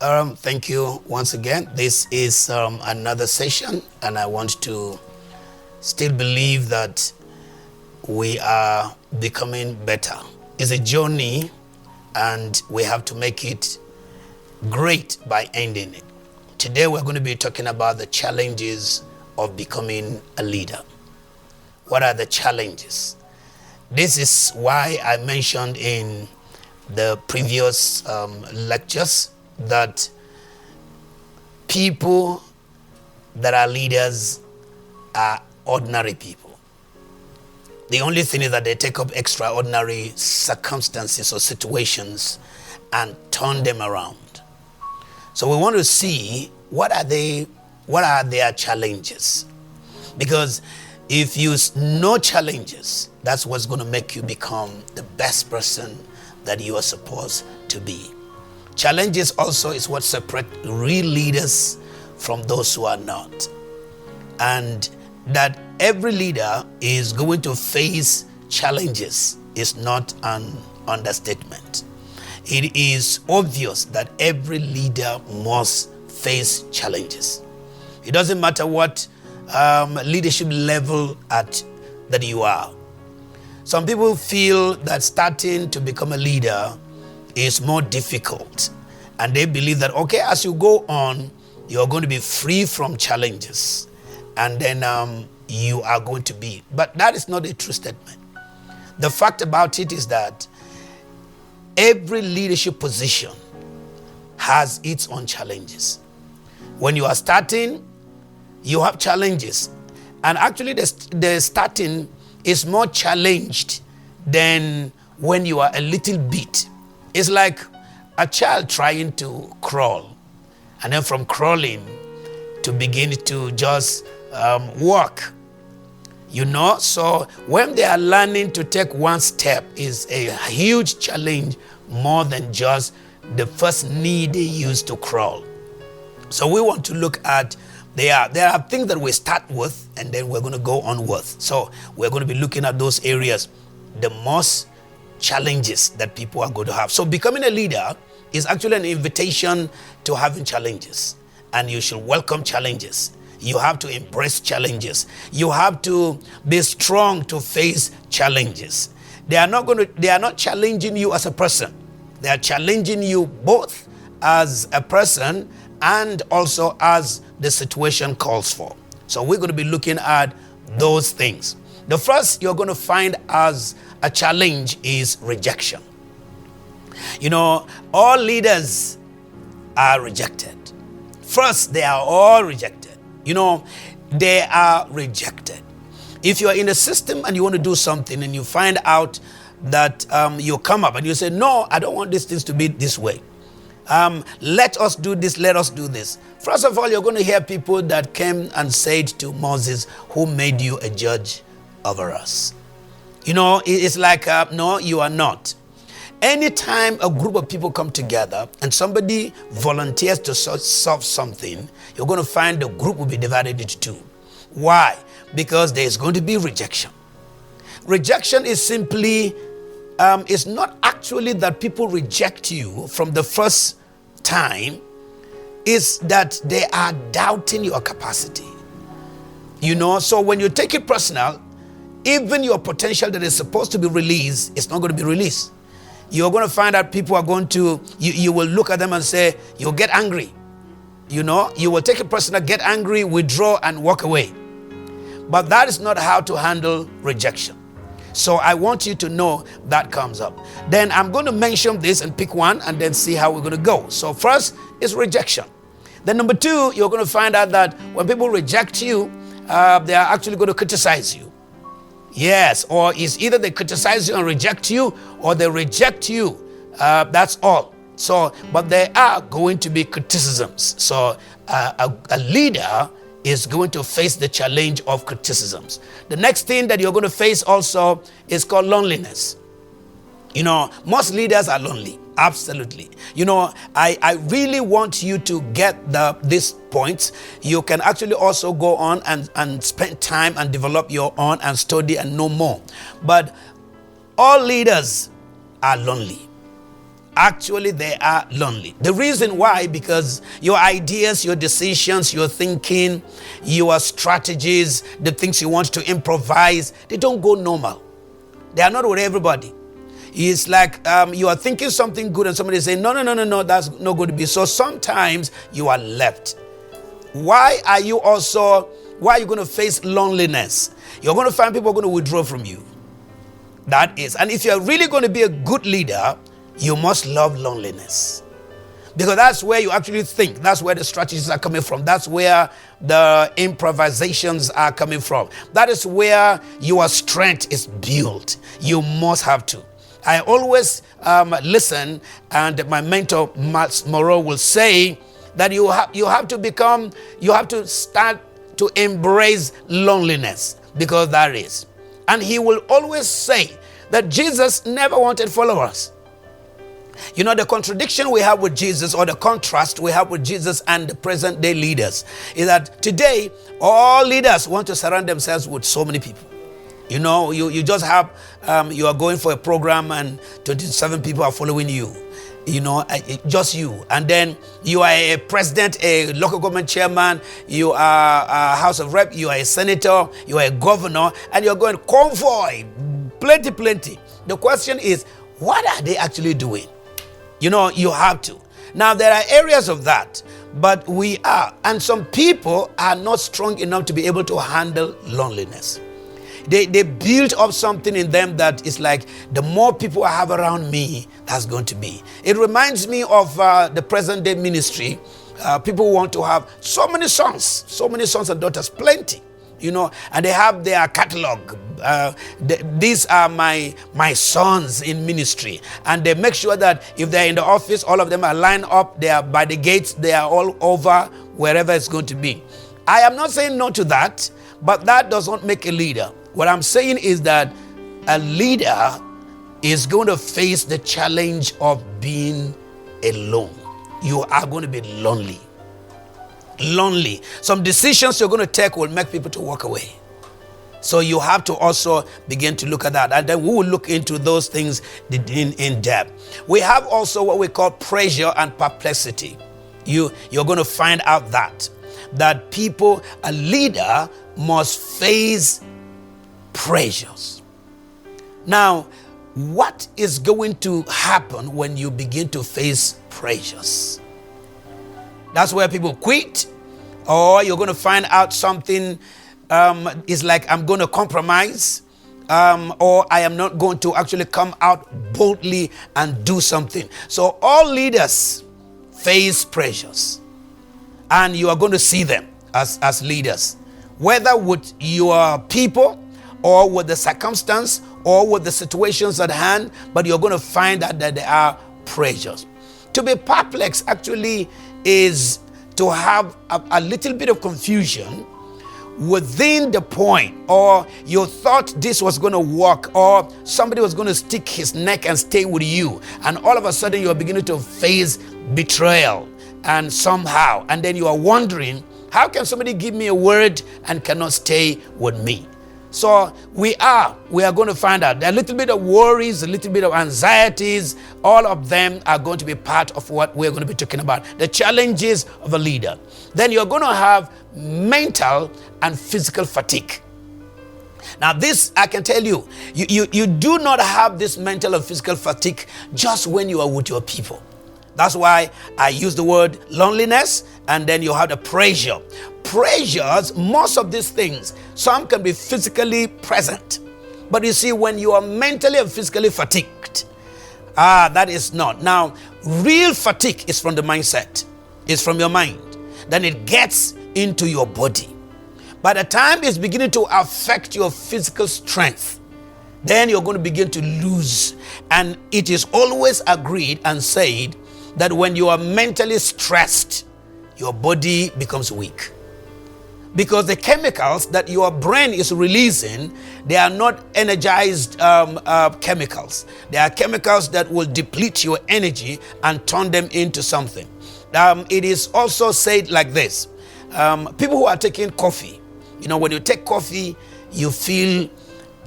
right. Thank you once again. This is another session, and I want to still believe that we are becoming better. It's a journey, and we have to make it great by ending it. Today, we're going to be talking about the challenges of becoming a leader. What are the challenges? This is why I mentioned in the previous lectures that people that are leaders are ordinary people. The only thing is that they take up extraordinary circumstances or situations and turn them around. So we want to see what are their challenges. Because if you know challenges, that's what's going to make you become the best person that you are supposed to be. Challenges also is what separate real leaders from those who are not. And that every leader is going to face challenges is not an understatement. It is obvious that every leader must face challenges. It doesn't matter what leadership level that you are. Some people feel that starting to become a leader is more difficult, and they believe that, okay, as you go on, you're going to be free from challenges, and then you are going to be. But that is not a true statement. The fact about it is that every leadership position has its own challenges. When you are starting, you have challenges, and actually the starting is more challenged than when you are a little bit. It's like a child trying to crawl, and then from crawling to begin to just walk. So when they are learning to take one step is a huge challenge, more than just the first knee they use to crawl. So we want to look at there are things that we start with, and then we're going to go on with. So we're going to be looking at those areas, the most challenges that people are going to have. So becoming a leader is actually an invitation to having challenges, and you should welcome challenges. You have to embrace challenges. You have to be strong to face challenges. They are not challenging you as a person. They are challenging you both as a person and also as the situation calls for. So we're going to be looking at those things. The first you're going to find as a challenge is rejection. All leaders are rejected. First, they are all rejected. They are rejected. If you are in a system and you want to do something and you find out that you come up and you say, no, I don't want these things to be this way. Let us do this, let us do this. First of all, you're going to hear people that came and said to Moses, who made you a judge over us? It's like, no, you are not. Anytime a group of people come together and somebody volunteers to solve something, you're going to find the group will be divided into two. Why? Because there's going to be rejection. Rejection is simply, it's not actually that people reject you from the first time, is that they are doubting your capacity. So when you take it personal, even your potential that is supposed to be released is not going to be released. You're going to find out people are going to, you will look at them and say, you'll get angry. You will take it personal, get angry, withdraw, and walk away. But that is not how to handle rejection. So I want you to know that comes up. Then I'm going to mention this and pick one and then see how we're going to go. So first is rejection. Then number two, you're going to find out that when people reject you, they are actually going to criticize you. Yes, or it's either they criticize you and reject you, or they reject you. That's all. So, but there are going to be criticisms. So a leader is going to face the challenge of criticisms. The next thing that you're going to face also is called loneliness. Most leaders are lonely. Absolutely. I really want you to get this point. You can actually also go on and spend time and develop your own and study and know more. But all leaders are lonely. actually they are lonely. The reason why, because your ideas, your decisions, your thinking, your strategies, the things you want to improvise, they don't go normal. They are not with everybody. It's like you are thinking something good and somebody is saying, no, that's not going to be. So sometimes you are left. Why are you going to face loneliness? You're going to find people are going to withdraw from you. That is. And if you're really going to be a good leader, you must love loneliness. Because that's where you actually think. That's where the strategies are coming from. That's where the improvisations are coming from. That is where your strength is built. You must have to. I always listen, and my mentor, Max Moreau, will say that you have to start to embrace loneliness, because there is. And he will always say that Jesus never wanted followers. You know, the contradiction we have with Jesus, or the contrast we have with Jesus and the present day leaders, is that today all leaders want to surround themselves with so many people. You know, you just have, you are going for a program and 27 people are following you. You know, just you. And then you are a president, a local government chairman, you are a House of Rep, you are a senator, you are a governor, and you're going convoy, plenty. The question is, what are they actually doing? You know, you have to. Now, there are areas of that, but we are. And some people are not strong enough to be able to handle loneliness. They build up something in them that is like, the more people I have around me, that's going to be. It reminds me of the present day ministry. People want to have so many sons and daughters, plenty, you know, and they have their catalog. These are my sons in ministry. And they make sure that if they're in the office, all of them are lined up. They are by the gates. They are all over wherever it's going to be. I am not saying no to that, but that does not make a leader. What I'm saying is that a leader is going to face the challenge of being alone. You are going to be lonely. Some decisions you're going to take will make people to walk away. So you have to also begin to look at that. And then we will look into those things in depth. We have also what we call pressure and perplexity. You're going to find out that people, a leader must face pressures. Now, what is going to happen when you begin to face pressures? That's where people quit, or you're going to find out something is like, I'm going to compromise, or I am not going to actually come out boldly and do something. So all leaders face pressures, and you are going to see them as leaders, whether with your people or with the circumstance or with the situations at hand, but you're going to find out that there are pressures. To be perplexed actually is to have a little bit of confusion within the point, or you thought this was going to work, or somebody was going to stick his neck and stay with you, and all of a sudden you are beginning to face betrayal and somehow, and then you are wondering, how can somebody give me a word and cannot stay with me? So we are going to find out there are a little bit of worries, a little bit of anxieties. All of them are going to be part of what we're going to be talking about, the challenges of a leader. Then you're going to have mental and physical fatigue. Now this, I can tell you, you do not have this mental and physical fatigue just when you are with your people. That's why I use the word loneliness, and then you have the pressure. Pressures, most of these things, some can be physically present. But you see, when you are mentally and physically fatigued, that is not. Now, real fatigue is from the mindset. It's from your mind. Then it gets into your body. By the time it's beginning to affect your physical strength, then you're going to begin to lose. And it is always agreed and said that when you are mentally stressed, your body becomes weak. Because the chemicals that your brain is releasing, they are not energized chemicals. They are chemicals that will deplete your energy and turn them into something. It is also said like this. People who are taking coffee, you know, when you take coffee, you feel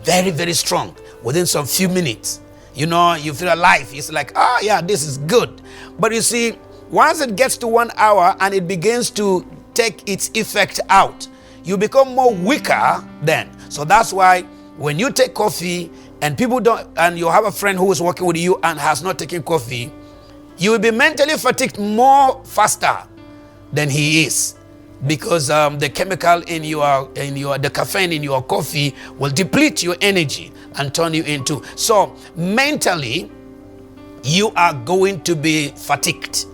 very, very strong. Within some few minutes, You know, you feel alive. It's like, oh yeah, this is good. But you see, once it gets to 1 hour and it begins to take its effect out, you become more weaker then. So that's why when you take coffee and people don't, and you have a friend who is working with you and has not taken coffee, you will be mentally fatigued more faster than he is, because the chemical in the caffeine in your coffee will deplete your energy and turn you into. So mentally, you are going to be fatigued.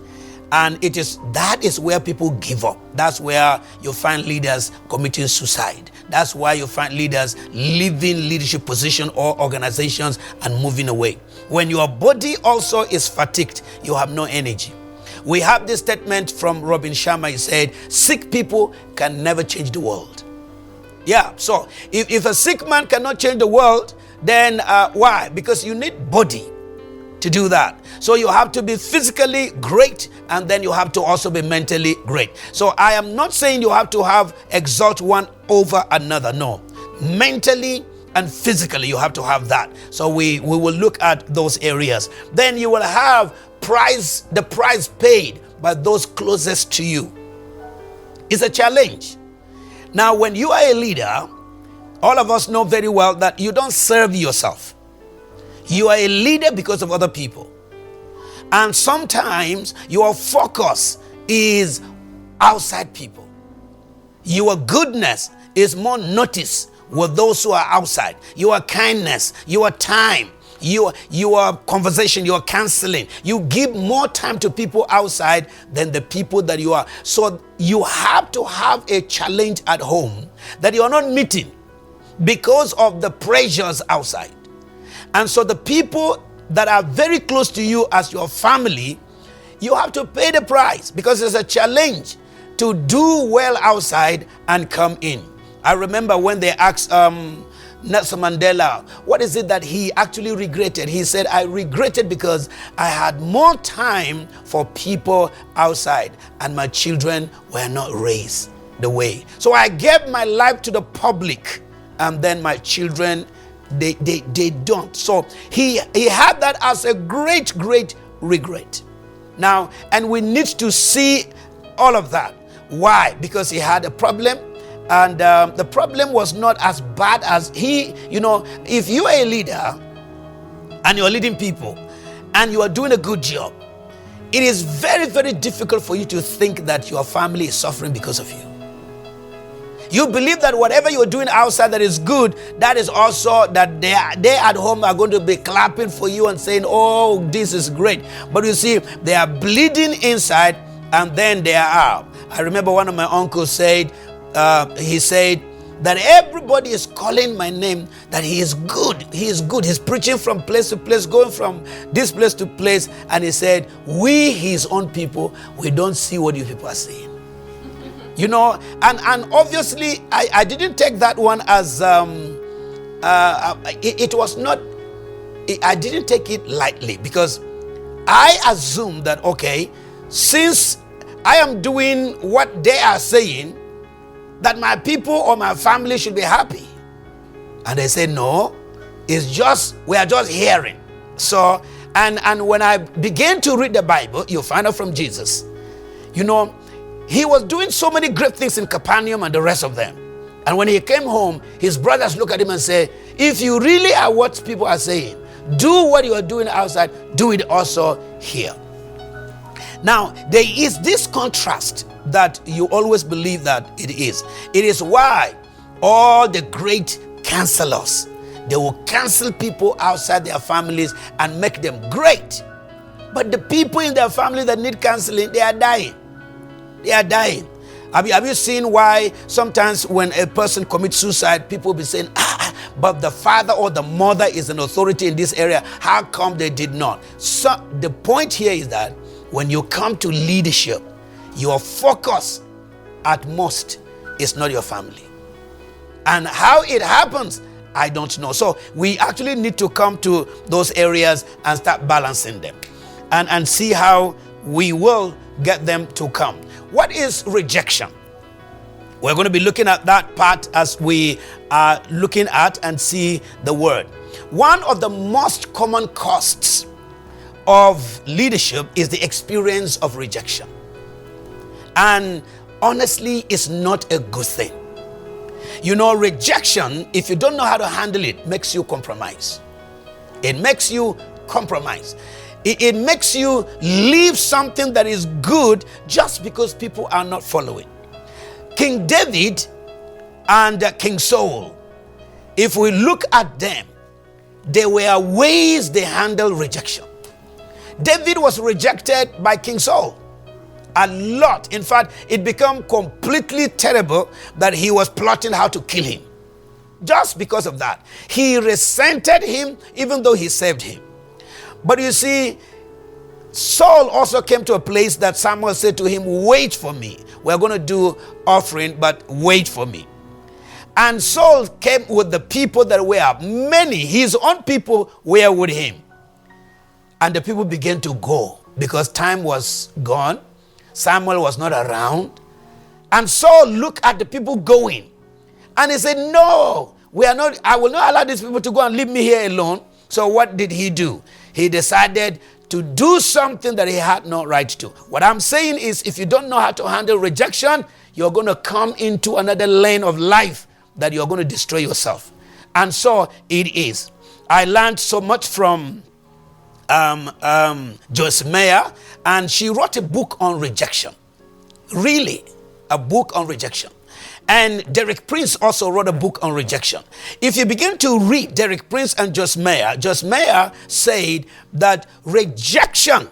And that is where people give up. That's where you find leaders committing suicide. That's why you find leaders leaving leadership position or organizations and moving away. When your body also is fatigued, you have no energy. We have this statement from Robin Sharma. He said, sick people can never change the world. Yeah, so if a sick man cannot change the world, then why? Because you need body to do that. So you have to be physically great, and then you have to also be mentally great. So I am not saying you have to exalt one over another. No, mentally and physically you have to have that. So we will look at those areas. Then you will have the price paid by those closest to you. It's a challenge. Now, when you are a leader, all of us know very well that you don't serve yourself. You are a leader because of other people. And sometimes your focus is outside people. Your goodness is more noticed with those who are outside. Your kindness, your time, your conversation, your counseling. You give more time to people outside than the people that you are. So you have to have a challenge at home that you are not meeting because of the pressures outside. And so the people that are very close to you as your family, you have to pay the price, because it's a challenge to do well outside and come in. I remember when they asked Nelson Mandela, what is it that he actually regretted? He said, I regretted because I had more time for people outside and my children were not raised the way. So I gave my life to the public, and then my children, they don't. So he had that as a great regret. Now, and we need to see all of that. Why? Because he had a problem, and the problem was not as bad as if you are a leader and you're leading people and you are doing a good job, it is very difficult for you to think that your family is suffering because of you. You believe that whatever you're doing outside that is good, that is also that they at home are going to be clapping for you and saying, oh, this is great. But you see, they are bleeding inside, and then they are out. I remember one of my uncles said, he said that everybody is calling my name, that he is good. He is good. He's preaching from place to place, going from this place to place. And he said, we, his own people, we don't see what you people are saying. You know, and obviously I didn't take that one as it was not, I didn't take it lightly, because I assumed that, okay, since I am doing what they are saying, that my people or my family should be happy. And they said, no, we are just hearing. So, and when I began to read the Bible, you find out from Jesus, you know, he was doing so many great things in Capernaum and the rest of them. And when he came home, his brothers looked at him and said, if you really are what people are saying, do what you are doing outside, do it also here. Now, there is this contrast that you always believe that it is. It is why all the great counselors, they will counsel people outside their families and make them great. But the people in their family that need counseling, they are dying. They are dying. Have you seen why sometimes when a person commits suicide, people will be saying, but the father or the mother is an authority in this area. How come they did not? So the point here is that when you come to leadership, your focus at most is not your family. And how it happens, I don't know. So we actually need to come to those areas and start balancing them and see how we will get them to come. What is rejection? We're going to be looking at that part as we are looking at and see the word. One of the most common costs of leadership is the experience of rejection. And honestly, it's not a good thing. You know, rejection, if you don't know how to handle it, makes you compromise. It makes you compromise. It makes you leave something that is good just because people are not following. King David and King Saul, if we look at them, there were ways they handled rejection. David was rejected by King Saul a lot. In fact, it became completely terrible that he was plotting how to kill him. Just because of that, he resented him even though he saved him. But you see, Saul also came to a place that Samuel said to him, wait for me. We're going to do offering, but wait for me. And Saul came with the people that were many. His own people were with him. And the people began to go because time was gone. Samuel was not around. And Saul looked at the people going. And he said, no, I will not allow these people to go and leave me here alone. So what did he do? He decided to do something that he had no right to. What I'm saying is, if you don't know how to handle rejection, you're going to come into another lane of life that you're going to destroy yourself. And so it is. I learned so much from Joyce Meyer, and she wrote a book on rejection. Really, a book on rejection. And Derek Prince also wrote a book on rejection. If you begin to read Derek Prince and Joyce Meyer said that rejection,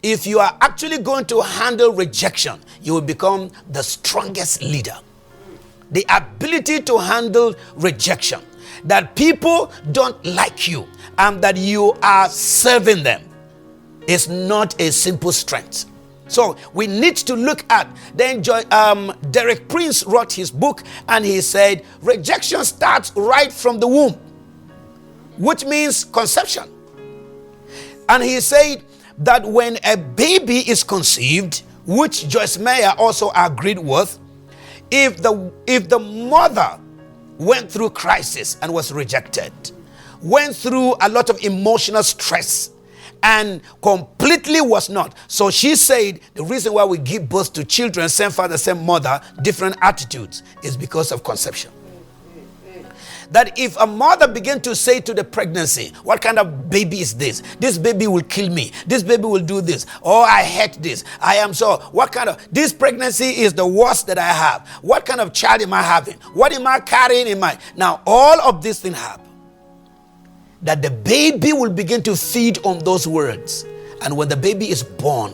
if you are actually going to handle rejection, you will become the strongest leader. The ability to handle rejection, that people don't like you and that you are serving them, is not a simple strength. So we need to look at, then Derek Prince wrote his book and he said, rejection starts right from the womb, which means conception. And he said that when a baby is conceived, which Joyce Meyer also agreed with, if the mother went through crisis and was rejected, went through a lot of emotional stress, and completely was not. So she said the reason why we give birth to children, same father, same mother, different attitudes, is because of conception. That if a mother began to say to the pregnancy, what kind of baby is this? This baby will kill me. This baby will do this. Oh, I hate this. I am so, what kind of, this pregnancy is the worst that I have. What kind of child am I having? What am I carrying in my, now all of these things happen. That the baby will begin to feed on those words. And when the baby is born,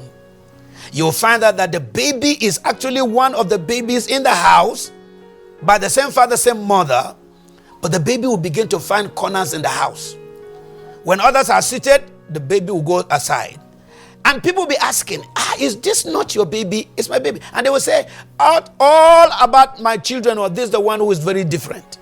you'll find out that the baby is actually one of the babies in the house by the same father, same mother, but the baby will begin to find corners in the house. When others are seated, the baby will go aside. And people will be asking, is this not your baby? It's my baby. And they will say, all about my children, or this is the one who is very different.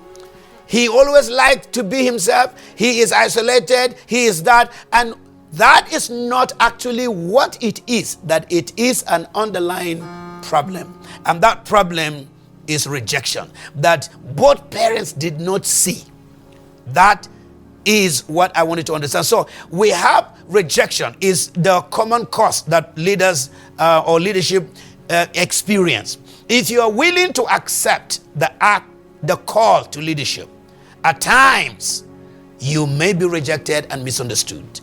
He always liked to be himself. He is isolated. He is that. And that is not actually what it is. That it is an underlying problem. And that problem is rejection. That both parents did not see. That is what I wanted to understand. So we have rejection is the common cause that leaders or leadership experience. If you are willing to accept the call to leadership, at times, you may be rejected and misunderstood.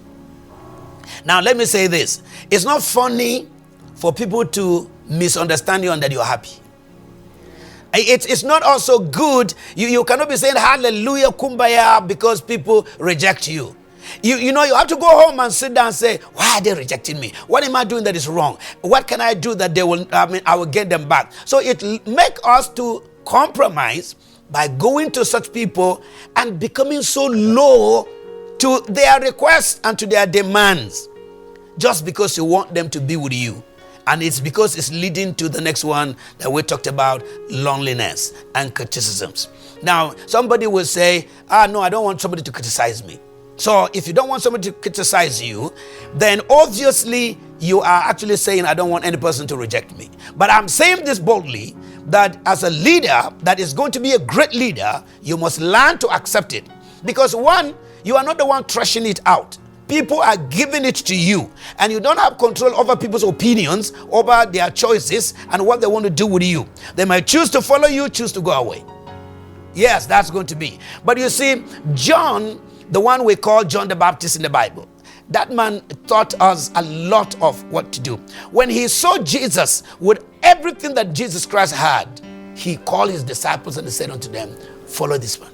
Now, let me say this. It's not funny for people to misunderstand you and that you're happy. It's not also good. You cannot be saying hallelujah, kumbaya, because people reject you. You know, you have to go home and sit down and say, why are they rejecting me? What am I doing that is wrong? What can I do that I will get them back? So it makes us to compromise by going to such people and becoming so low to their requests and to their demands, just because you want them to be with you. And it's because it's leading to the next one that we talked about, loneliness and criticisms. Now, somebody will say, no, I don't want somebody to criticize me. So if you don't want somebody to criticize you, then obviously you are actually saying, I don't want any person to reject me. But I'm saying this boldly that as a leader that is going to be a great leader, you must learn to accept it. Because one, you are not the one thrashing it out. People are giving it to you, and you don't have control over people's opinions, over their choices, and what they want to do with you. They might choose to follow you, choose to go away. Yes, that's going to be. But you see, John, the one we call John the Baptist in the Bible, that man taught us a lot of what to do. When he saw Jesus with everything that Jesus Christ had, he called his disciples and he said unto them, follow this man.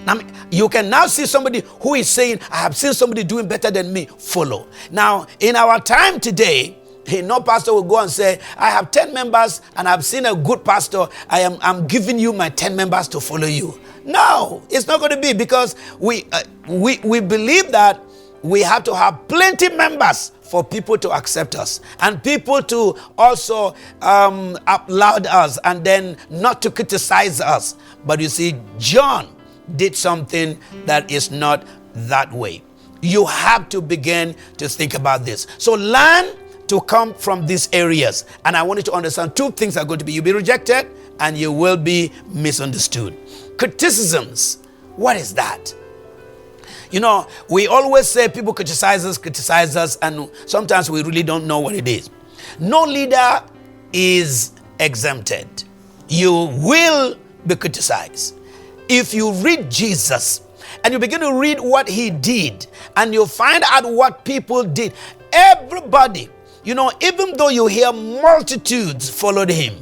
Now, you can now see somebody who is saying, I have seen somebody doing better than me, follow. Now, in our time today, no pastor will go and say, I have 10 members and I've seen a good pastor. I'm giving you my 10 members to follow you. No, it's not going to be, because we believe that we have to have plenty members for people to accept us and people to also applaud us and then not to criticize us. But you see, John did something that is not that way. You have to begin to think about this. So learn to come from these areas. And I want you to understand two things are going to be. You'll be rejected and you will be misunderstood. Criticisms. What is that? You know, we always say people criticize us, and sometimes we really don't know what it is. No leader is exempted. You will be criticized. If you read Jesus and you begin to read what he did and you find out what people did, everybody, you know, even though you hear multitudes followed him,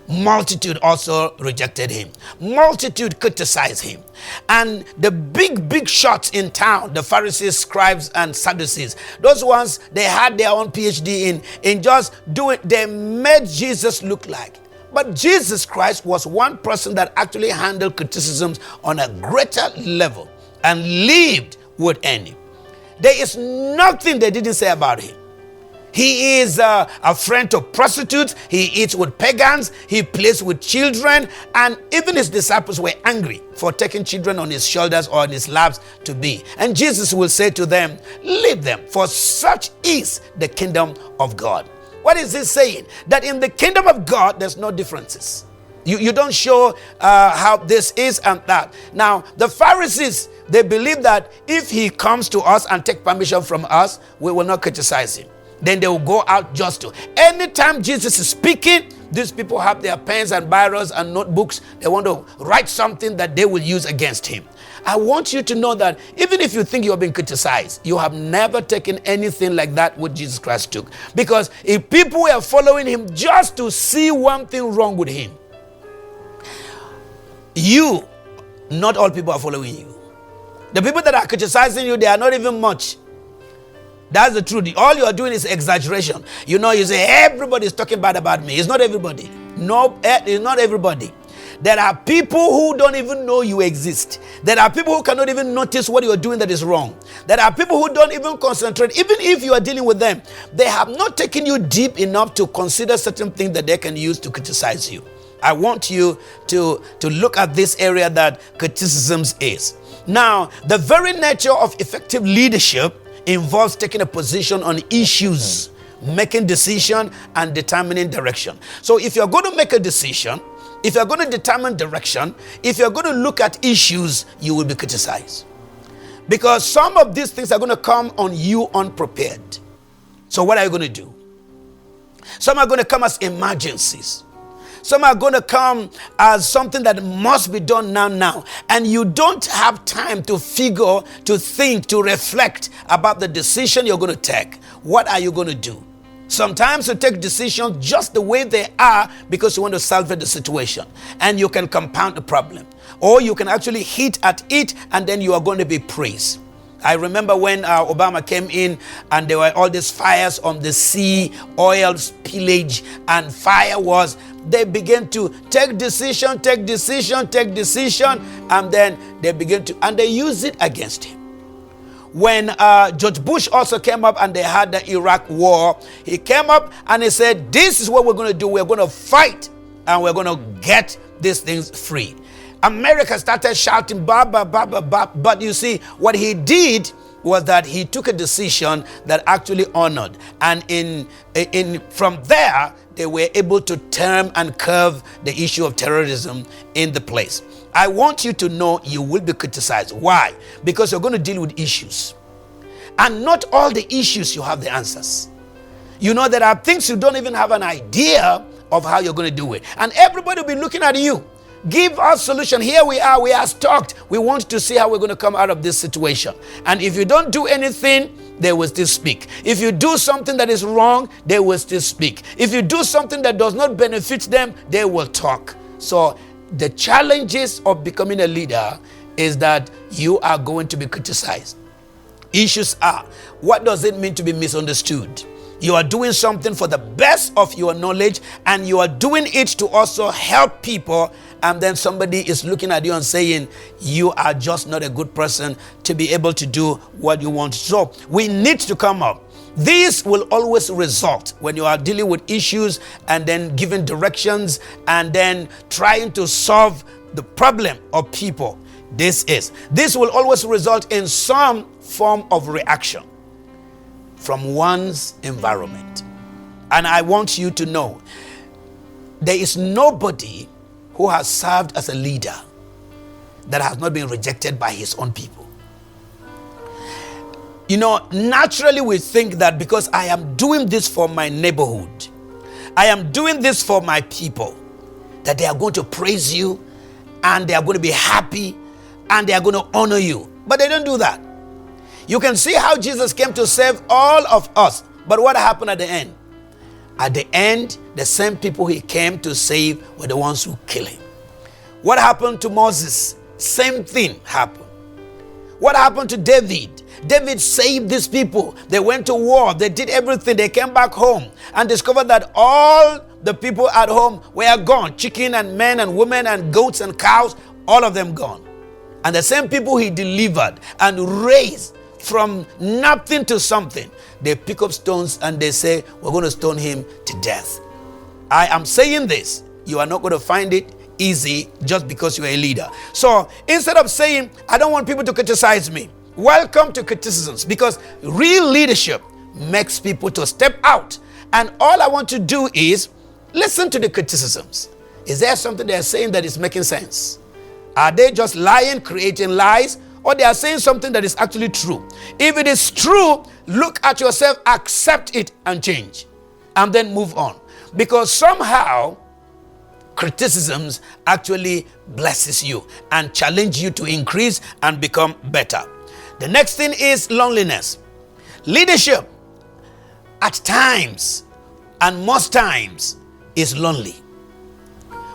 multitude also rejected him. Multitude criticized him. And the big shots in town, the Pharisees, scribes, and Sadducees, those ones, they had their own PhD in just doing, they made Jesus look like. But Jesus Christ was one person that actually handled criticisms on a greater level and lived with any. There is nothing they didn't say about him. He is a friend to prostitutes. He eats with pagans. He plays with children. And even his disciples were angry for taking children on his shoulders or on his laps to be. And Jesus will say to them, leave them, for such is the kingdom of God. What is he saying? That in the kingdom of God, there's no differences. You don't show how this is and that. Now, the Pharisees, they believe that if he comes to us and take permission from us, we will not criticize him. Then they will go out just to. Anytime Jesus is speaking, these people have their pens and biros and notebooks. They want to write something that they will use against him. I want you to know that even if you think you have been criticized, you have never taken anything like that what Jesus Christ took. Because if people were following him just to see one thing wrong with him, not all people are following you. The people that are criticizing you, they are not even much. That's the truth. All you are doing is exaggeration. You know, you say, everybody is talking bad about me. It's not everybody. No, it's not everybody. There are people who don't even know you exist. There are people who cannot even notice what you are doing that is wrong. There are people who don't even concentrate. Even if you are dealing with them, they have not taken you deep enough to consider certain things that they can use to criticize you. I want you to look at this area that criticisms is. Now, the very nature of effective leadership involves taking a position on issues, making decision and determining direction. So if you're going to make a decision, if you're going to determine direction, if you're going to look at issues, you will be criticized. Because some of these things are going to come on you unprepared. So what are you going to do? Some are going to come as emergencies. Some are going to come as something that must be done now. And you don't have time to figure, to think, to reflect about the decision you're going to take. What are you going to do? Sometimes you take decisions just the way they are because you want to salvage the situation. And you can compound the problem. Or you can actually hit at it and then you are going to be praised. I remember when Obama came in and there were all these fires on the sea, oil spillage, and fire was, they began to take decision, and then they begin to, and they use it against him. When George Bush also came up and they had the Iraq war, he came up and he said, this is what we're going to do. We're going to fight and we're going to get these things free. America started shouting, bah, bah, bah, bah, bah. But you see, what he did was that he took a decision that actually honored. And from there, they were able to term and curve the issue of terrorism in the place. I want you to know you will be criticized. Why? Because you're going to deal with issues. And not all the issues you have the answers. You know, there are things you don't even have an idea of how you're going to do it. And everybody will be looking at you. Give us solution. Here we are stuck. We want to see how we're going to come out of this situation. And if you don't do anything, they will still speak. If you do something that is wrong, they will still speak. If you do something that does not benefit them, they will talk. So the challenges of becoming a leader is that you are going to be criticized. Issues are, what does it mean to be misunderstood? You are doing something for the best of your knowledge, and you are doing it to also help people, and then somebody is looking at you and saying, you are just not a good person to be able to do what you want. So we need to come up. This will always result when you are dealing with issues and then giving directions and then trying to solve the problem of people. This will always result in some form of reaction from one's environment. And I want you to know, there is nobody who has served as a leader that has not been rejected by his own people. You know, naturally we think that because I am doing this for my neighborhood, I am doing this for my people, that they are going to praise you and they are going to be happy and they are going to honor you. But they don't do that. You can see how Jesus came to save all of us. But what happened at the end? At the end, the same people he came to save were the ones who killed him. What happened to Moses? Same thing happened. What happened to David? David saved these people. They went to war. They did everything. They came back home and discovered that all the people at home were gone. Chicken and men and women and goats and cows, all of them gone. And the same people he delivered and raised from nothing to something, they pick up stones and they say, we're going to stone him to death. I am saying this, you are not going to find it easy just because you are a leader. So instead of saying, I don't want people to criticize me, welcome to criticisms, because real leadership makes people to step out. And all I want to do is listen to the criticisms. Is there something they are saying that is making sense? Are they just lying, creating lies? Or they are saying something that is actually true? If it is true, look at yourself, accept it and change. And then move on. Because somehow, criticisms actually blesses you and challenge you to increase and become better. The next thing is loneliness. Leadership, at times, and most times, is lonely.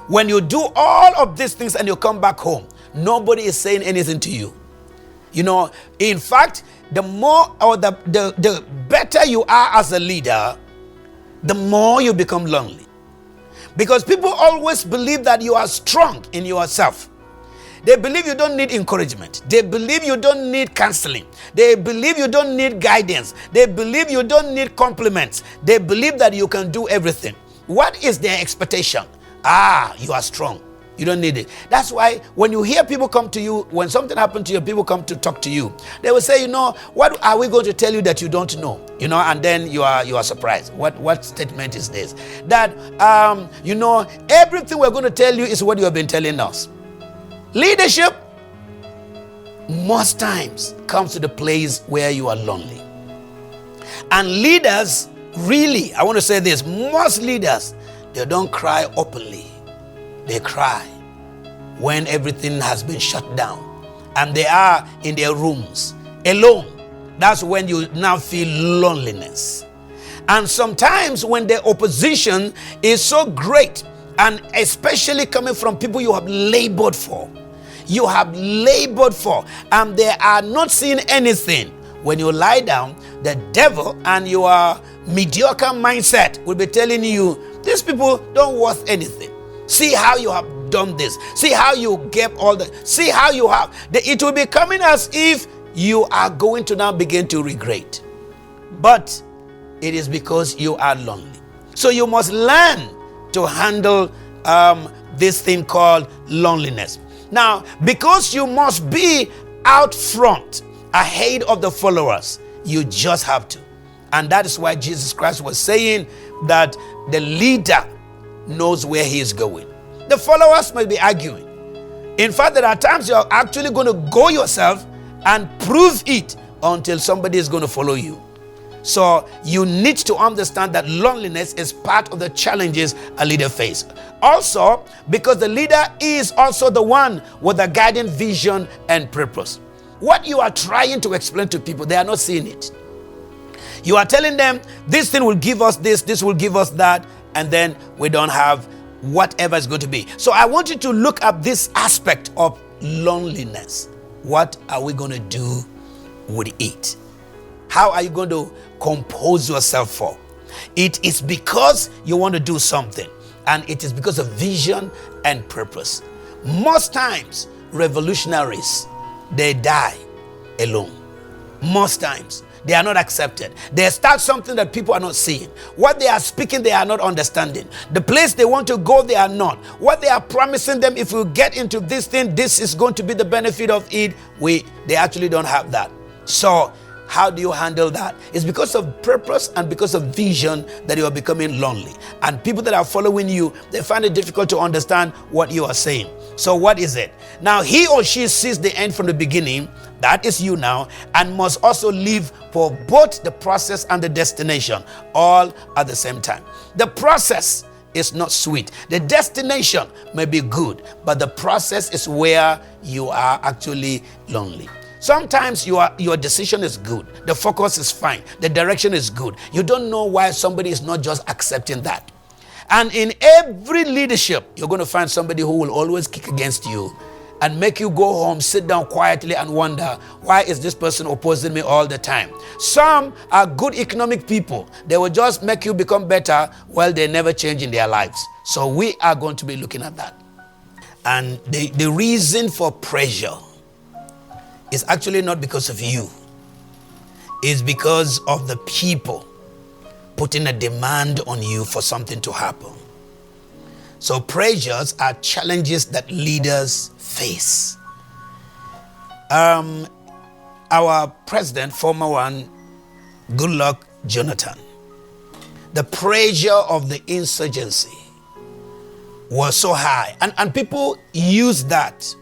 When you do all of these things and you come back home, nobody is saying anything to you. You know, in fact, the more or the better you are as a leader, the more you become lonely. Because people always believe that you are strong in yourself. They believe you don't need encouragement. They believe you don't need counseling. They believe you don't need guidance. They believe you don't need compliments. They believe that you can do everything. What is their expectation? You are strong. You don't need it. That's why when you hear people come to you, when something happened to you, people come to talk to you, they will say, you know, what are we going to tell you that you don't know? You know, and then you are surprised. What statement is this? That, you know, everything we're going to tell you is what you have been telling us. Leadership, most times, comes to the place where you are lonely. And leaders, really, I want to say this, most leaders, they don't cry openly. They cry when everything has been shut down and they are in their rooms alone. That's when you now feel loneliness. And sometimes when the opposition is so great, and especially coming from people you have labored for, and they are not seeing anything. When you lie down, the devil and your mediocre mindset will be telling you, these people don't worth anything. See how you have done this. See how you get all the. See how you have. It will be coming as if you are going to now begin to regret. But it is because you are lonely. So you must learn to handle this thing called loneliness. Now, because you must be out front ahead of the followers. You just have to. And that is why Jesus Christ was saying that the leader knows where he is going. The followers may be arguing. In fact, there are times you're actually going to go yourself and prove it until somebody is going to follow you. So you need to understand that loneliness is part of the challenges a leader faces. Also, because the leader is also the one with a guiding vision and purpose. What you are trying to explain to people, they are not seeing it. You are telling them, this thing will give us this, this will give us that, and then we don't have whatever is going to be. So I want you to look at this aspect of loneliness. What are we going to do with it? How are you going to compose yourself for? It is because you want to do something, and it is because of vision and purpose. Most times, revolutionaries, they die alone. Most times, they are not accepted. They start something that people are not seeing. What they are speaking, they are not understanding. The place they want to go, they are not. What they are promising them, if you get into this thing, this is going to be the benefit of it. They actually don't have that. So how do you handle that? It's because of purpose and because of vision that you are becoming lonely. And people that are following you, they find it difficult to understand what you are saying. So what is it? Now, he or she sees the end from the beginning. That is you now, and must also live for both the process and the destination, all at the same time. The process is not sweet. The destination may be good, but the process is where you are actually lonely. Sometimes your decision is good. The focus is fine. The direction is good. You don't know why somebody is not just accepting that. And in every leadership, you're going to find somebody who will always kick against you and make you go home, sit down quietly and wonder, why is this person opposing me all the time? Some are good economic people. They will just make you become better while they never change in their lives. So we are going to be looking at that. And the reason for pressure is actually not because of you. It's because of the people putting a demand on you for something to happen. So pressures are challenges that leaders face. Our president, former one, Goodluck Jonathan, the pressure of the insurgency was so high. And people use that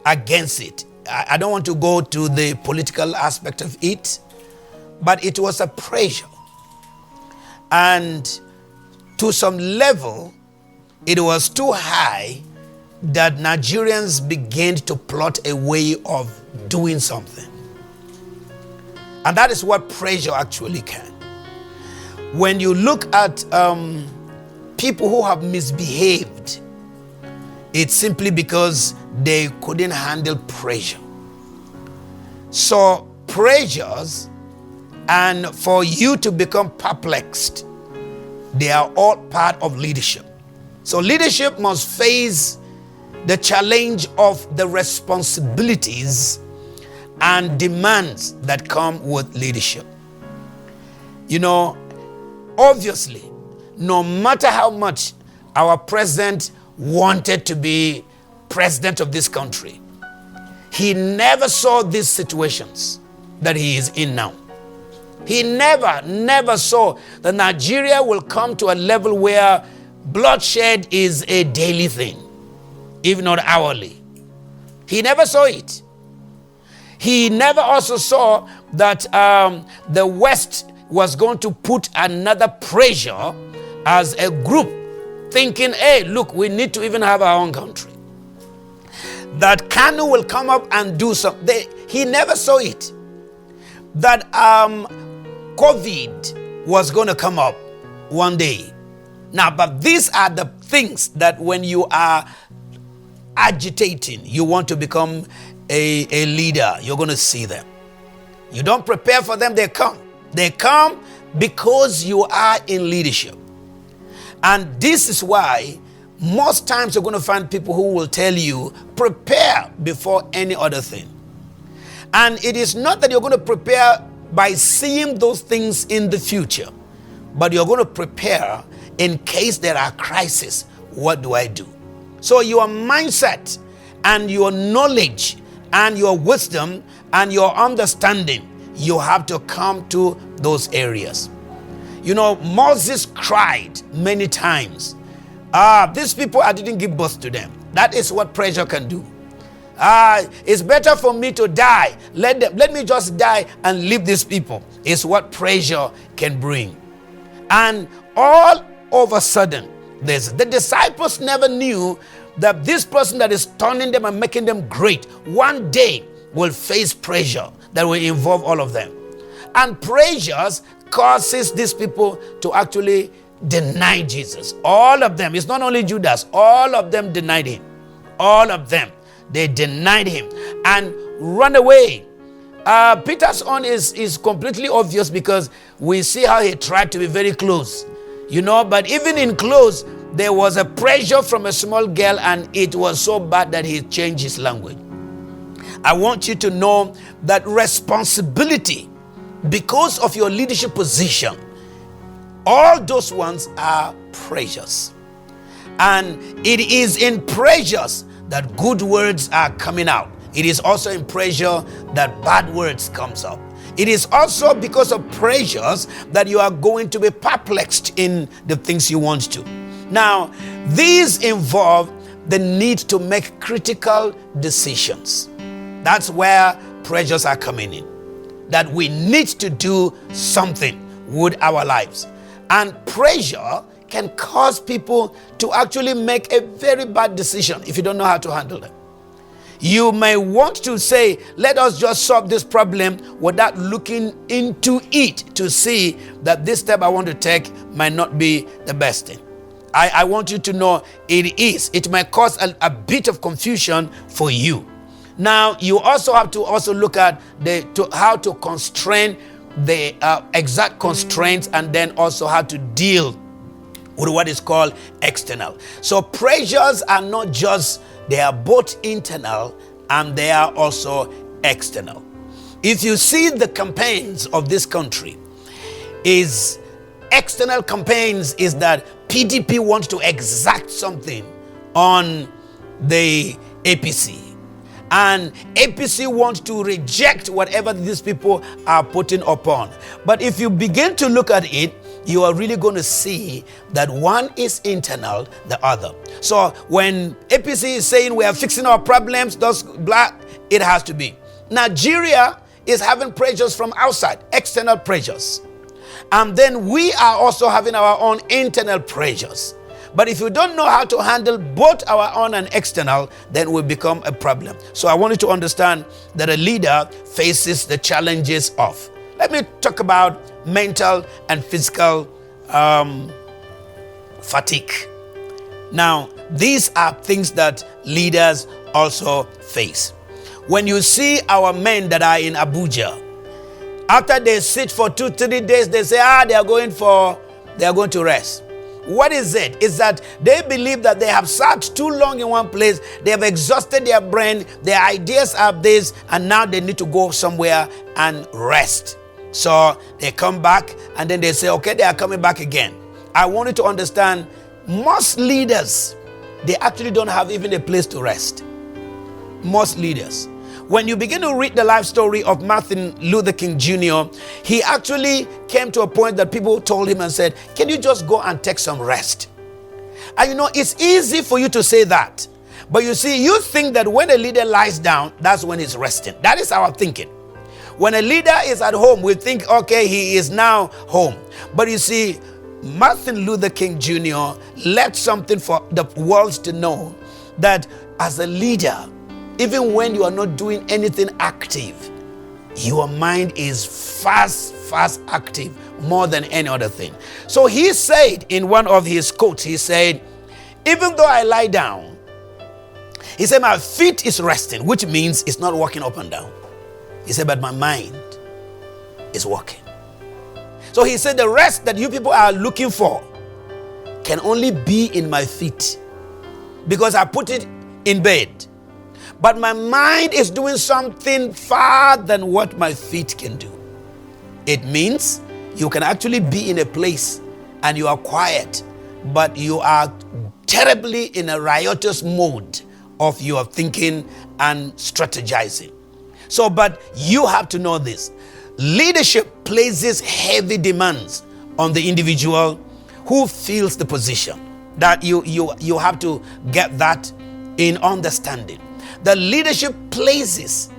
against it. I don't want to go to the political aspect of it, but it was a pressure. And to some level, it was too high that Nigerians began to plot a way of doing something. And that is what pressure actually can. When you look at people who have misbehaved, it's simply because they couldn't handle pressure. So pressures, and for you to become perplexed, they are all part of leadership. So leadership must face the challenge of the responsibilities and demands that come with leadership. You know, obviously, no matter how much our president wanted to be president of this country, he never saw these situations that he is in now. He never saw that Nigeria will come to a level where bloodshed is a daily thing, if not hourly. He never saw it. He never also saw that the West was going to put another pressure as a group, thinking, hey, look, we need to even have our own country. That Kanu will come up and do something. He never saw it. That COVID was going to come up one day. Now, but these are the things that when you are agitating, you want to become a leader, you're going to see them. You don't prepare for them, they come. They come because you are in leadership. And this is why most times you're going to find people who will tell you, prepare before any other thing. And it is not that you're going to prepare by seeing those things in the future, but you're going to prepare in case there are crises. What do I do? So your mindset and your knowledge and your wisdom and your understanding, you have to come to those areas. You know, Moses cried many times. These people, I didn't give birth to them. That is what pressure can do. It's better for me to die. Let me just die and leave these people. It's what pressure can bring. And all of a sudden, the disciples never knew that this person that is turning them and making them great one day will face pressure that will involve all of them. And pressures causes these people to actually deny Jesus. All of them. It's not only Judas. All of them denied him. All of them. They denied him and run away. Peter's own is completely obvious because we see how he tried to be very close. You know, but even in close, there was a pressure from a small girl, and it was so bad that he changed his language. I want you to know that responsibility, because of your leadership position, all those ones are pressures. And it is in pressures that good words are coming out. It is also in pressure that bad words comes up. It is also because of pressures that you are going to be perplexed in the things you want to. Now, these involve the need to make critical decisions. That's where pressures are coming in. That we need to do something with our lives. And pressure can cause people to actually make a very bad decision if you don't know how to handle them. You may want to say, let us just solve this problem without looking into it to see that this step I want to take might not be the best thing. I want you to know it is. It might cause a bit of confusion for you. Now, you also have to also look at how to constrain the exact constraints, and then also how to deal with what is called external. So pressures are not just, they are both internal and they are also external. If you see the campaigns of this country, is external campaigns is that PDP wants to exact something on the APC. And APC wants to reject whatever these people are putting upon. But if you begin to look at it, you are really going to see that one is internal, the other. So when APC is saying we are fixing our problems, those black, it has to be. Nigeria is having pressures from outside, external pressures. And then we are also having our own internal pressures. But if you don't know how to handle both our own and external, then will become a problem. So I want you to understand that a leader faces the challenges of. Let me talk about mental and physical fatigue. Now, these are things that leaders also face. When you see our men that are in Abuja, after they sit for 2-3 days, they say, they are going to rest. What is it? Is that they believe that they have sat too long in one place, they have exhausted their brain, their ideas are this, and now they need to go somewhere and rest. So they come back and then they say, okay, they are coming back again. I want you to understand, most leaders, they actually don't have even a place to rest. Most leaders. When you begin to read the life story of Martin Luther King Jr., he actually came to a point that people told him and said, can you just go and take some rest? And you know, it's easy for you to say that. But you see, you think that when a leader lies down, that's when he's resting. That is our thinking. When a leader is at home, we think, okay, he is now home. But you see, Martin Luther King Jr. left something for the world to know, that as a leader, even when you are not doing anything active, your mind is fast active more than any other thing. So he said in one of his quotes, he said, even though I lie down, he said, my feet is resting, which means it's not walking up and down. He said, but my mind is working. So he said, the rest that you people are looking for can only be in my feet, because I put it in bed. But my mind is doing something far than what my feet can do. It means you can actually be in a place and you are quiet, but you are terribly in a riotous mode of your thinking and strategizing. So, but you have to know this. Leadership places heavy demands on the individual who fills the position. That you have to get that in understanding. The leadership places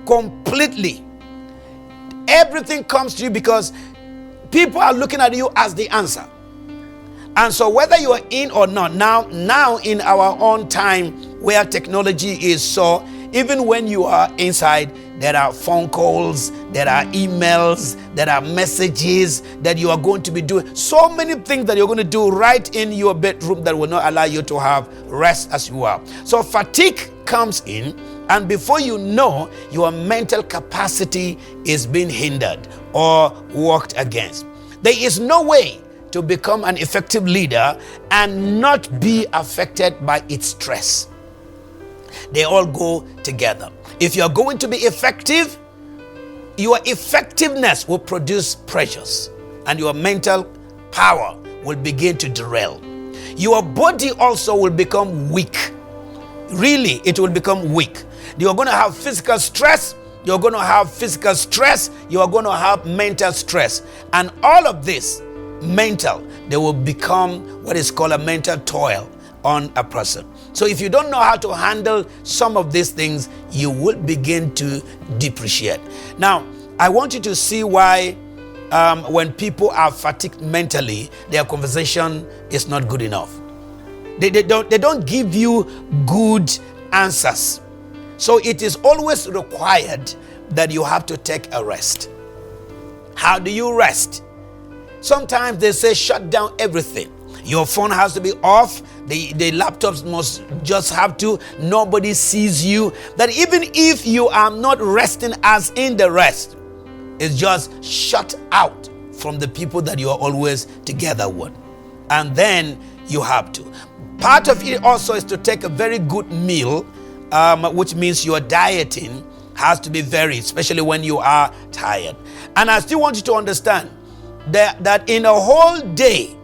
completely. Everything comes to you because people are looking at you as the answer. And so whether you are in or not, now in our own time where technology is so, even when you are inside, there are phone calls, there are emails, there are messages that you are going to be doing. So many things that you're going to do right in your bedroom that will not allow you to have rest as you are. So fatigue comes in, and before you know, your mental capacity is being hindered or worked against. There is no way to become an effective leader and not be affected by its stress. They all go together. If you are going to be effective, your effectiveness will produce pressures, and your mental power will begin to derail. Your body also will become weak. Really, it will become weak. You are going to have physical stress. You're going to have physical stress. You are going to have mental stress. And all of this mental, they will become what is called a mental toil on a person. So if you don't know how to handle some of these things, you will begin to depreciate. Now, I want you to see why when people are fatigued mentally, their conversation is not good enough. They don't give you good answers. So it is always required that you have to take a rest. How do you rest? Sometimes they say shut down everything. Your phone has to be off. The laptops must just have to. Nobody sees you. That even if you are not resting as in the rest, it's just shut out from the people that you are always together with. And then you have to. Part of it also is to take a very good meal, which means your dieting has to be varied, especially when you are tired. And I still want you to understand that in a whole day,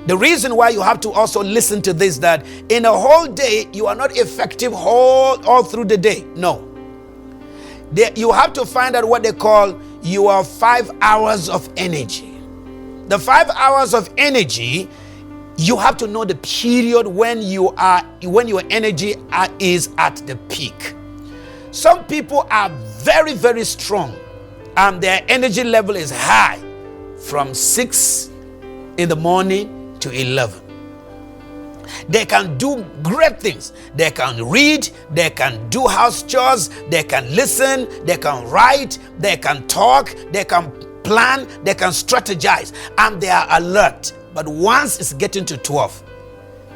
the reason why you have to also listen to this, that in a whole day, you are not effective all through the day. No. You have to find out what they call your 5 hours of energy. The 5 hours of energy, you have to know the period when your energy is at the peak. Some people are very, very strong, and their energy level is high from 6 in the morning to 11. They can do great things. They can read, they can do house chores, they can listen, they can write, they can talk, they can plan, they can strategize, and they are alert. But once it's getting to 12,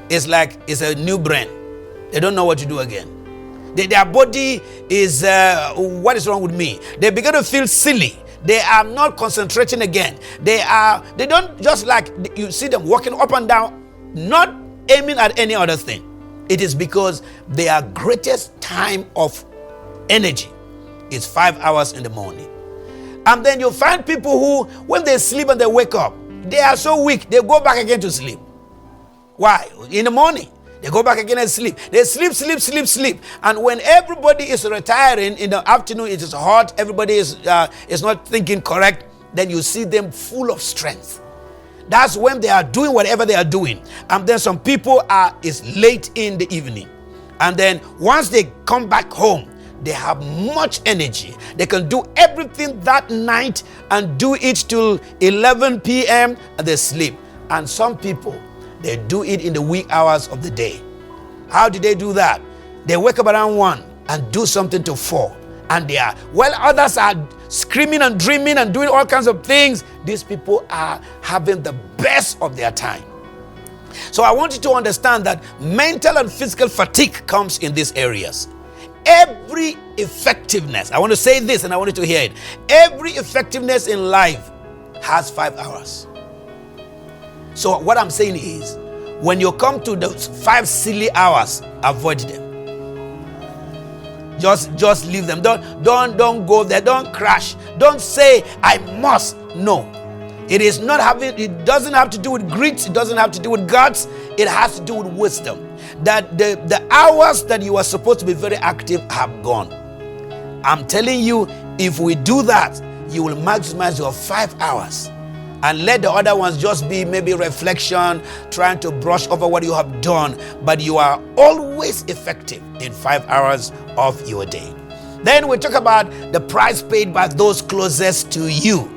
it's like it's a new brain. They don't know what to do again. Their body is, what is wrong with me? They begin to feel silly. They are not concentrating again. They don't, just like you see them walking up and down, not aiming at any other thing. It is because their greatest time of energy is 5 hours in the morning. And then you find people who, when they sleep and they wake up, they are so weak, they go back again to sleep. Why? In the morning, they go back again and sleep. They sleep. And when everybody is retiring in the afternoon, it is hot, everybody is not thinking correct, then you see them full of strength. That's when they are doing whatever they are doing. And then some people is late in the evening. And then once they come back home, they have much energy. They can do everything that night and do it till 11 p.m. and they sleep. And some people, they do it in the wee hours of the day. How do they do that? They wake up around 1 and do something till 4. And they are, while others are screaming and dreaming and doing all kinds of things, these people are having the best of their time. So I want you to understand that mental and physical fatigue comes in these areas. Every effectiveness, I want to say this and I want you to hear it. Every effectiveness in life has 5 hours. So what I'm saying is, when you come to those 5 silly hours, avoid them. Just leave them. Don't go there. Don't crash. Don't say I must. No. It doesn't have to do with grit. It doesn't have to do with guts. It has to do with wisdom. That the hours that you are supposed to be very active have gone. I'm telling you, if we do that, you will maximize your 5 hours. And let the other ones just be maybe reflection, trying to brush over what you have done. But you are always effective in 5 hours of your day. Then we talk about the price paid by those closest to you.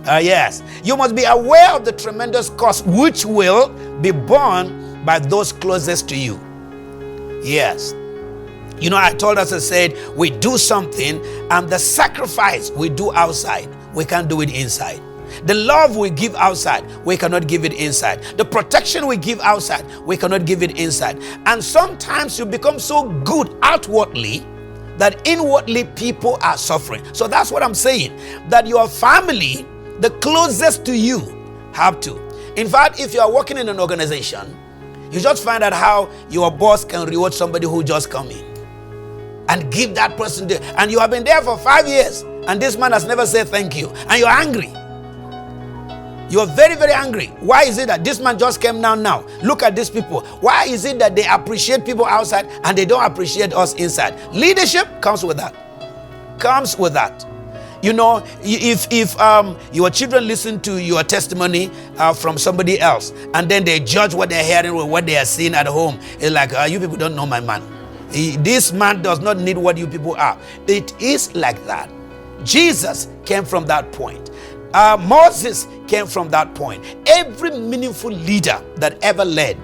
Yes, you must be aware of the tremendous cost which will be borne by those closest to you. Yes. You know, I told us, I said, we do something, and the sacrifice we do outside, we can't do it inside. The love we give outside, we cannot give it inside. The protection we give outside, we cannot give it inside. And sometimes you become so good outwardly that inwardly people are suffering. So that's what I'm saying, that your family, the closest to you, have to. In fact, if you are working in an organization, you just find out how your boss can reward somebody who just come in and give that person there. And you have been there for 5 years, and this man has never said thank you, and you're angry. You're very, very angry. Why is it that this man just came now? Look at these people. Why is it that they appreciate people outside and they don't appreciate us inside? Leadership comes with that. Comes with that. You know, if your children listen to your testimony from somebody else, and then they judge what they're hearing or what they are seeing at home, it's like, you people don't know my man. This man does not need what you people are. It is like that. Jesus came from that point. Moses came from that point. Every meaningful leader that ever led,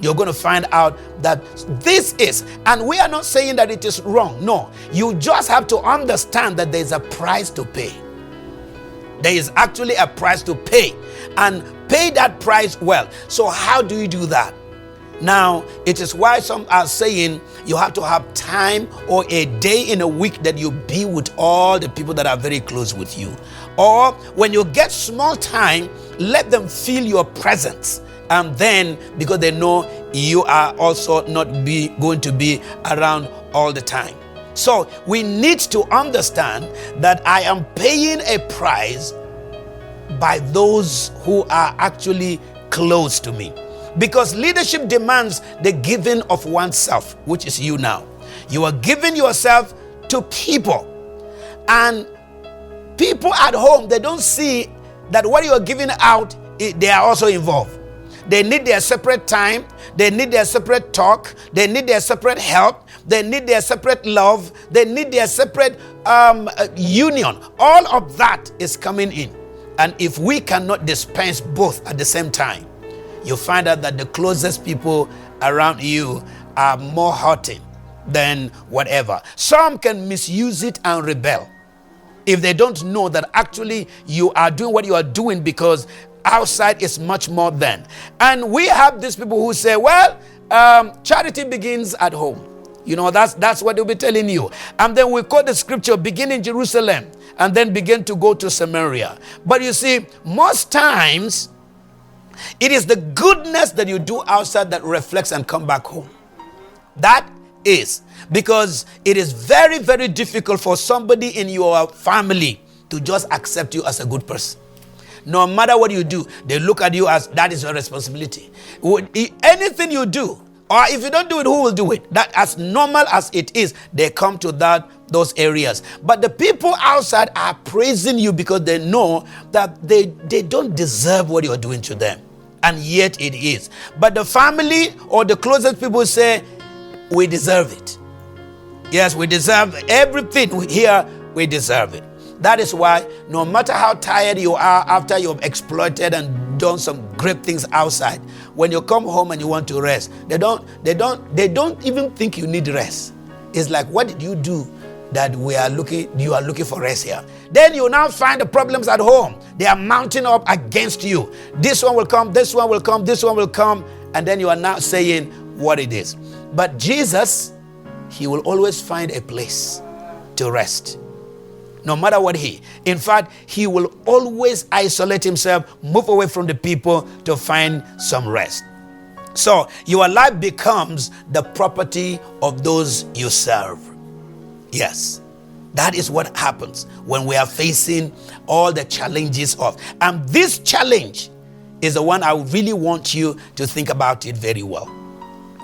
you're going to find out that this is, and we are not saying that it is wrong. No, you just have to understand that there's a price to pay. There is actually a price to pay, and pay that price well. So how do you do that? Now, it is why some are saying you have to have time or a day in a week that you be with all the people that are very close with you. Or when you get small time, let them feel your presence. And then, because they know you are also not going to be around all the time. So we need to understand that I am paying a price by those who are actually close to me. Because leadership demands the giving of oneself, which is you now. You are giving yourself to people. And people at home, they don't see that what you are giving out, they are also involved. They need their separate time. They need their separate talk. They need their separate help. They need their separate love. They need their separate union. All of that is coming in. And if we cannot dispense both at the same time, you find out that the closest people around you are more hurting than whatever. Some can misuse it and rebel if they don't know that actually you are doing what you are doing because outside is much more than. And we have these people who say, well, charity begins at home. You know, that's what they'll be telling you. And then we quote the scripture, begin in Jerusalem and then begin to go to Samaria. But you see, most times, it is the goodness that you do outside that reflects and come back home. That is because it is very, very difficult for somebody in your family to just accept you as a good person. No matter what you do, they look at you as that is your responsibility. Anything you do, or if you don't do it, who will do it? That as normal as it is, they come to those areas. But the people outside are praising you because they know that they don't deserve what you're doing to them. And yet it is. But the family or the closest people say, we deserve it. Yes, we deserve everything here. We deserve it. That is why no matter how tired you are after you've exploited and done some great things outside, when you come home and you want to rest, they don't even think you need rest. It's like, what did you do that you are looking for rest here? Then you now find the problems at home. They are mounting up against you. This one will come, this one will come, this one will come. And then you are now saying what it is. But Jesus, he will always find a place to rest. No matter what in fact, he will always isolate himself, move away from the people to find some rest. So your life becomes the property of those you serve. Yes, that is what happens when we are facing all the challenges of. And this challenge is the one I really want you to think about it very well.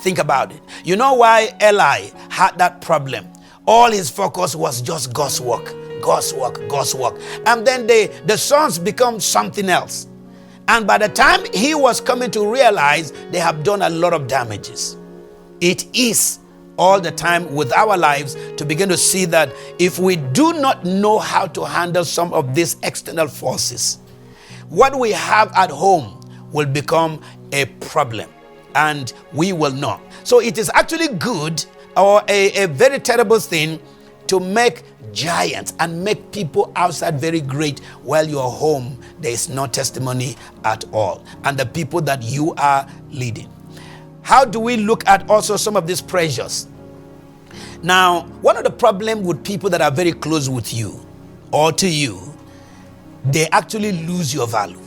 Think about it. You know why Eli had that problem all his focus was just God's work, God's work, God's work. And then the sons become something else. And by the time he was coming to realize, they have done a lot of damages. It is all the time with our lives to begin to see that if we do not know how to handle some of these external forces, what we have at home will become a problem, and we will not. So it is actually good, or a very terrible thing, to make giants and make people outside very great while you're home there is no testimony at all, and the people that you are leading. How do we look at also some of these pressures? Now, one of the problems with people that are very close with you or to you, they actually lose your value.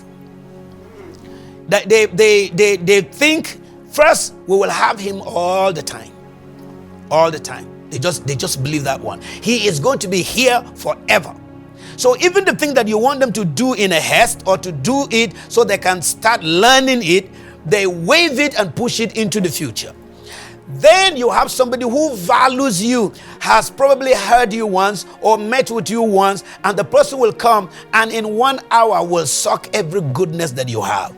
They think, first, we will have him all the time. All the time. They just believe that one. He is going to be here forever. So even the thing that you want them to do in a haste, or to do it so they can start learning it, they wave it and push it into the future. Then you have somebody who values you, has probably heard you once or met with you once, and the person will come and in 1 hour will suck every goodness that you have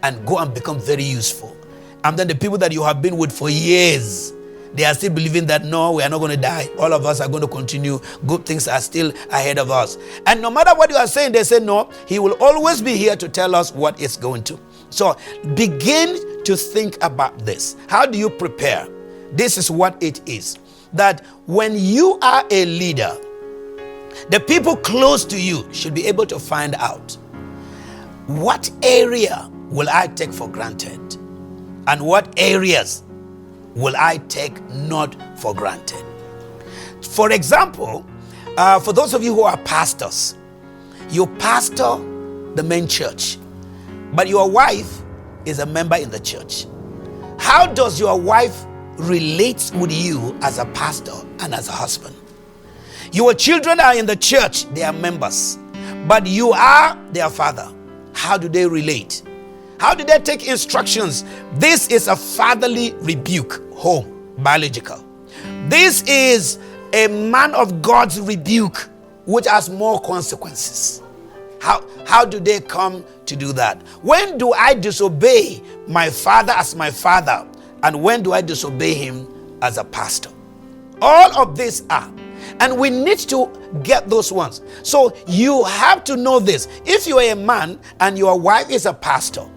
and go and become very useful. And then the people that you have been with for years, they are still believing that no, we are not going to die. All of us are going to continue. Good things are still ahead of us. And no matter what you are saying, they say no, he will always be here to tell us what it's going to. So begin to think about this. How do you prepare? This is what it is. That when you are a leader, the people close to you should be able to find out, what area will I take for granted? And what areas will I take not for granted? For example, for those of you who are pastors, you pastor the main church, but your wife is a member in the church. How does your wife relate with you as a pastor and as a husband? Your children are in the church, they are members, but you are their father. How do they relate? How do they take instructions? This is a fatherly rebuke, home, biological. This is a man of God's rebuke, which has more consequences. How do they come to do that? When do I disobey my father as my father? And when do I disobey him as a pastor? All of these are. And we need to get those ones. So you have to know this. If you are a man and your wife is a pastor,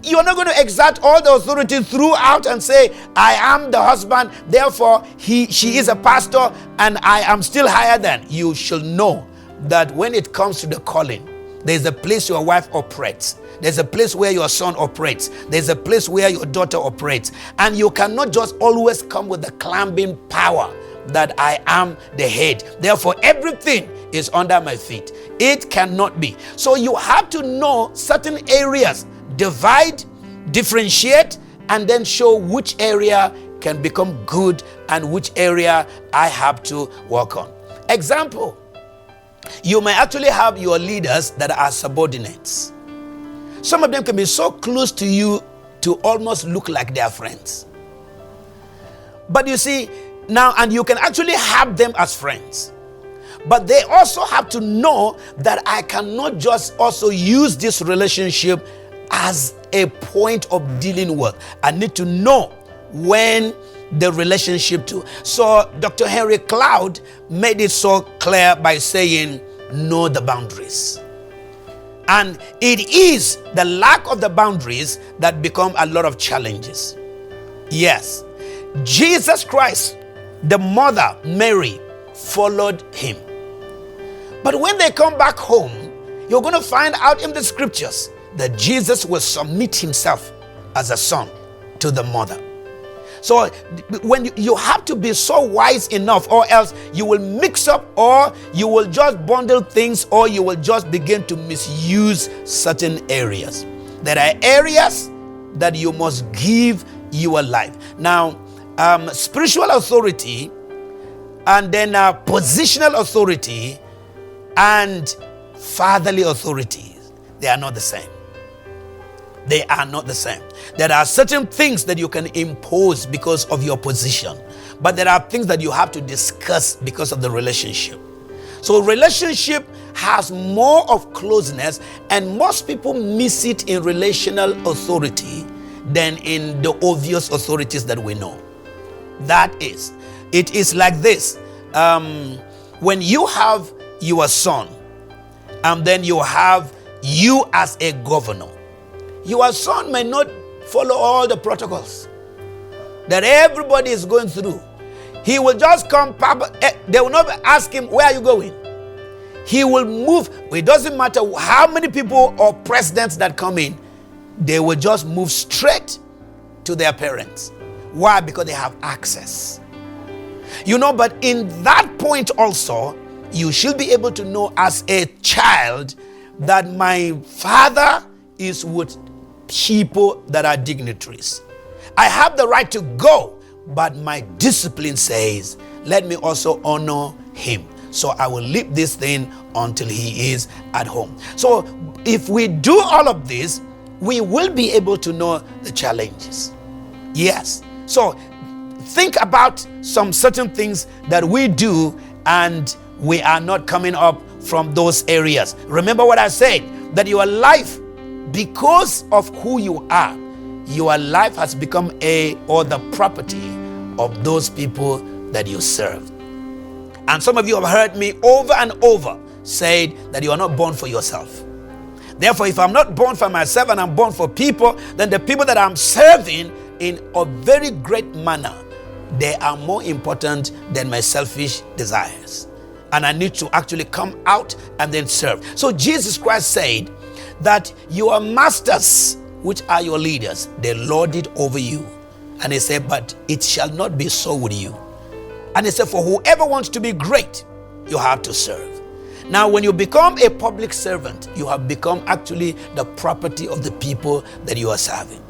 you're not going to exert all the authority throughout and say, I am the husband, therefore she is a pastor and I am still higher than. You should know that when it comes to the calling, there's a place your wife operates. There's a place where your son operates. There's a place where your daughter operates. And you cannot just always come with the clambing power that I am the head. Therefore, everything is under my feet. It cannot be. So you have to know certain areas, divide, differentiate, and then show which area can become good and which area I have to work on. Example, you may actually have your leaders that are subordinates. Some of them can be so close to you to almost look like their friends. But you see, now, and you can actually have them as friends. But they also have to know that I cannot just also use this relationship as a point of dealing with. I need to know when the relationship to. So Dr. Henry Cloud made it so clear by saying, know the boundaries. And it is the lack of the boundaries that become a lot of challenges. Yes, Jesus Christ, the mother Mary, followed him. But when they come back home, you're going to find out in the scriptures that Jesus will submit himself as a son to the mother. So when you have to be so wise enough, or else you will mix up, or you will just bundle things, or you will just begin to misuse certain areas. There are areas that you must give your life. Now, spiritual authority, and then positional authority, and fatherly authority, they are not the same. They are not the same. There are certain things that you can impose because of your position. but there are things that you have to discuss because of the relationship. So relationship has more of closeness, and most people miss it in relational authority than in the obvious authorities that we know. That is, it is like this. When you have your son, and then you have you as a governor, your son may not follow all the protocols that everybody is going through. He will just come, they will not ask him, where are you going? He will move. It doesn't matter how many people or presidents that come in, they will just move straight to their parents. Why? Because they have access. But in that point also, you should be able to know as a child that my father is with people that are dignitaries. I have the right to go, but my discipline says, let me also honor him. So I will leave this thing until he is at home. So if we do all of this, we will be able to know the challenges. Yes. So think about some certain things that we do and we are not coming up from those areas. Remember what I said, that your life, because of who you are, your life has become the property of those people that you serve. And some of you have heard me over and over say that you are not born for yourself. Therefore, if I'm not born for myself and I'm born for people, then the people that I'm serving in a very great manner, they are more important than my selfish desires. And I need to actually come out and then serve. So Jesus Christ said that your masters, which are your leaders, they lord it over you. And he said, but it shall not be so with you. And he said, for whoever wants to be great, you have to serve. Now, when you become a public servant, you have become actually the property of the people that you are serving.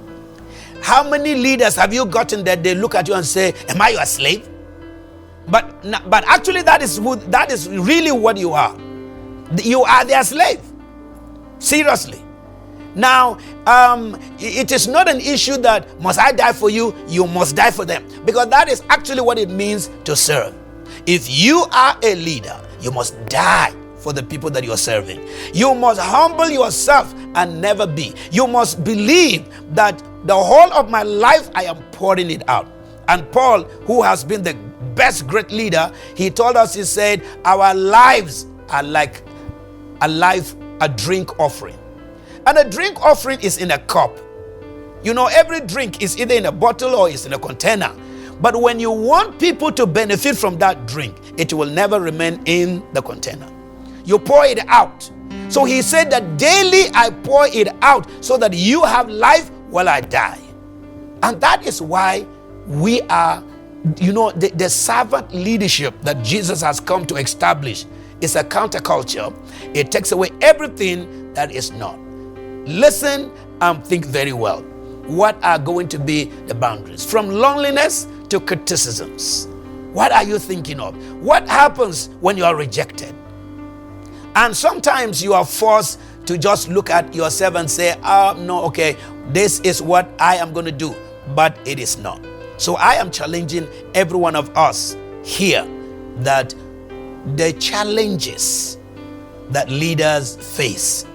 How many leaders have you gotten that they look at you and say, am I your slave? But actually that is really what you are. You are their slave. Seriously. Now, it is not an issue that must I die for you, you must die for them. Because that is actually what it means to serve. If you are a leader, you must die for the people that you are serving. You must humble yourself and never be. You must believe that the whole of my life I am pouring it out. And Paul, who has been the best great leader, he told us, he said, our lives are like a drink offering. And a drink offering is in a cup. Every drink is either in a bottle or is in a container. But when you want people to benefit from that drink, it will never remain in the container. You pour it out. So he said that daily I pour it out so that you have life while I die. And that is why we are, the servant leadership that Jesus has come to establish is a counterculture. It takes away everything that is not. Listen and think very well. What are going to be the boundaries? From loneliness to criticisms. What are you thinking of? What happens when you are rejected? And sometimes you are forced to just look at yourself and say, no, okay, this is what I am going to do. But it is not. So I am challenging every one of us here that the challenges that leaders face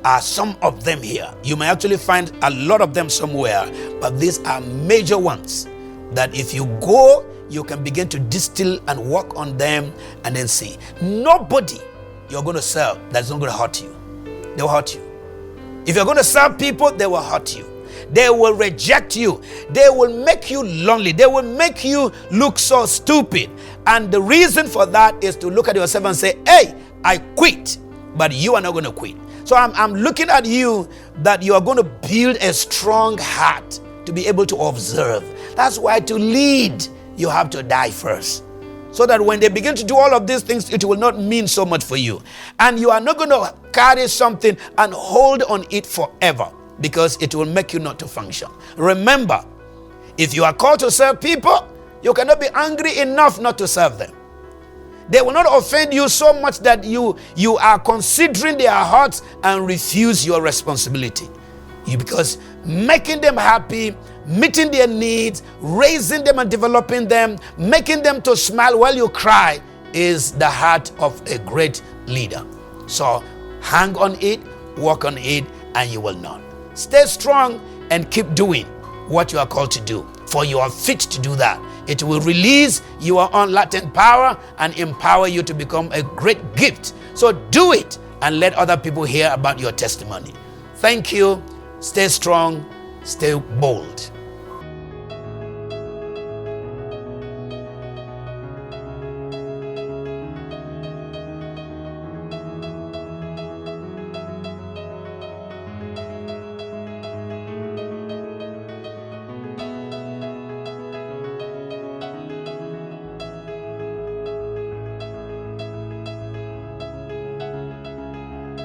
are some of them here. You may actually find a lot of them somewhere, but these are major ones that if you go, you can begin to distill and work on them and then see. Nobody you're going to serve that's not going to hurt you. They will hurt you. If you're going to serve people, they will hurt you. They will reject you. They will make you lonely. They will make you look so stupid. And the reason for that is to look at yourself and say, hey, I quit, but you are not going to quit. So I'm looking at you that you are going to build a strong heart to be able to observe. That's why to lead, you have to die first. So that when they begin to do all of these things, it will not mean so much for you. And you are not going to carry something and hold on it forever, because it will make you not to function. Remember, if you are called to serve people, you cannot be angry enough not to serve them. They will not offend you so much that you are considering their hearts and refuse your responsibility. Because making them happy, meeting their needs, raising them and developing them, making them to smile while you cry is the heart of a great leader. So hang on it, work on it, and you will not. Stay strong and keep doing what you are called to do, for you are fit to do that. It will release your own latent power and empower you to become a great gift. So do it and let other people hear about your testimony. Thank you. Stay strong, stay bold.